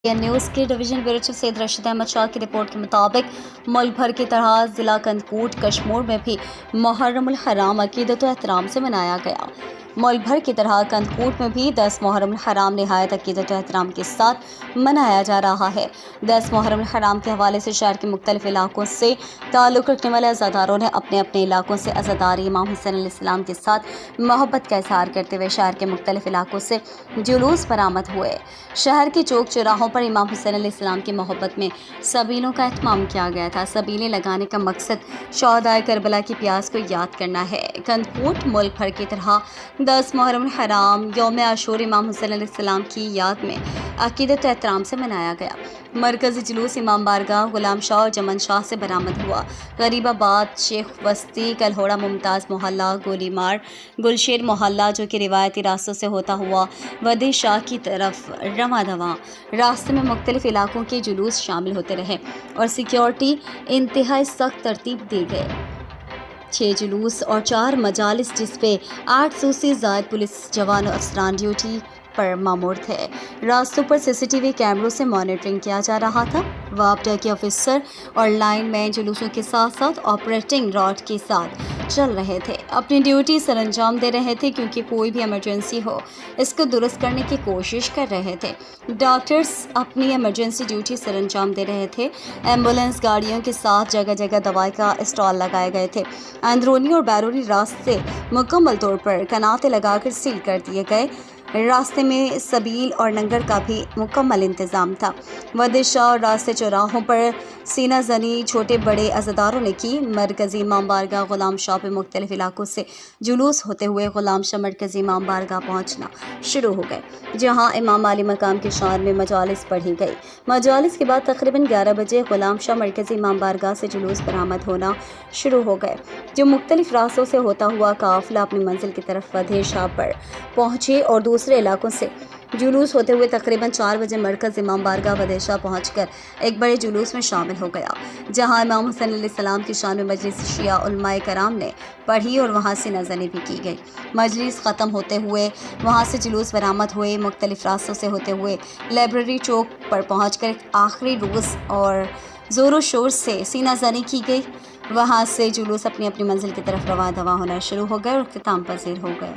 News के division bureau chief Syed Rashid Ahmed Shah की report के मुताबिक मुल्क भर की तरह ज़िला कंदकूट कशमोर में भी मुहर्रमुल हराम अकीदत व एहतराम से मनाया गया। मुल्क भर की तरह कंदकूट में भी 10 मुहर्रमुल हराम निहायत अकीदत व एहतराम के साथ मनाया जा रहा है। 10 मुहर्रमुल हराम के हवाले से शहर के मुख्तलिफ इलाकों से ताल्लुक़ रखने वाले अज़ादारों ने अपने अपने इलाकों से अज़ादार इमाम हुसैन अलैहिस्सलाम के साथ मोहब्बत का इज़हार करते हुए शहर के मुख्तलिफ इलाकों से जुलूस बरामद हुए। शहर के चौक चौराहों पर इमाम हुसैन अलैहिस्सलाम की मोहब्बत में सबीलों का एहतमाम किया गया था। सबीलें लगाने का मकसद शोहदाए करबला की प्यास को याद करना है। कंदकूट मुल्क भर की तरह 10 मुहर्रम हराम यौम आशूर इमाम हुसैन अलैहिस्सलाम की याद में अकीदत व एहतराम से मनाया गया। मरकज़ी जुलूस इमाम बारगाह गुलाम शाह और जमन शाह से बरामद हुआ। गरीबाबाद, शेख बस्ती, कलहोड़ा, मुमताज़ मोहल्ला, गोलीमार, गुलशेर मोहल्ला जो कि रिवायती रास्तों से होता हुआ वदी शाह की तरफ रवां दवा। रास्ते में मुख्तलिफ इलाकों के जुलूस शामिल होते रहे और सिक्योरिटी इंतहाई सख्त तरतीब दी गई। 6 जुलूस और 4 मजालिस जिस पे 800 से ज़ायद पुलिस जवान और अफसरान ड्यूटी पर मामूर थे। रास्तों पर सीसीटीवी कैमरों से मॉनिटरिंग किया जा रहा था। वापडा के ऑफिसर और लाइन मैन जुलूसों के साथ साथ ऑपरेटिंग रॉड के साथ चल रहे थे, अपनी ड्यूटी सर अंजाम दे रहे थे क्योंकि कोई भी इमरजेंसी हो इसको दुरुस्त करने की कोशिश कर रहे थे। डॉक्टर्स अपनी इमरजेंसी ड्यूटी सर अंजाम दे रहे थे। एम्बुलेंस गाड़ियों के साथ जगह जगह दवाई का स्टॉल लगाए गए थे। अंदरूनी और बैरूनी रास्ते मुकम्मल तौर पर कनाते लगाकर सील कर दिए गए। रास्ते में सबील और लंगर का भी मुकम्मल इंतज़ाम था। वदिशा और रास्ते चौराहों पर सीना जनी छोटे बड़े अज़ादारों ने की। मरकज़ी इमाम बारगाह गुलाम शाह पे मुख्तलिफ इलाकों से जुलूस होते हुए गुलाम शाह मरकज़ी इमाम बारगाह पहुँचना शुरू हो गए, जहाँ इमाम आली मकाम के शान में मजालिस पढ़ी गई। मजालिस के बाद तकरीबन 11 बजे गुलाम शाह मरकज़ी इमाम बारगाह से जुलूस बरामद होना शुरू हो गए, जो मुख्तलिफ रास्तों से होता हुआ काफ़िला अपनी मंजिल की तरफ वदी शाह पर पहुँचे और दूसरे इलाकों से जुलूस होते हुए तकरीबन 4 बजे मरकज़ इमाम बारगाह वदेशा पहुंचकर एक बड़े जुलूस में शामिल हो गया, जहां इमाम हुसैन अलैहिस्सलाम की शान में मजलिस शिया उलमाए कराम ने पढ़ी और वहां से नज़रें भी की गई। मजलिस ख़त्म होते हुए वहां से जुलूस बरामद हुए, मुख्तलिफ रास्तों से होते हुए लाइब्रेरी चौक पर पहुंचकर एक आखिरी रोज़ और ज़ोर शोर से सीना जनी की गई। वहाँ से जुलूस अपनी अपनी मंजिल की तरफ रवा दवा होना शुरू हो गए और इख्तिताम पज़ीर हो गए।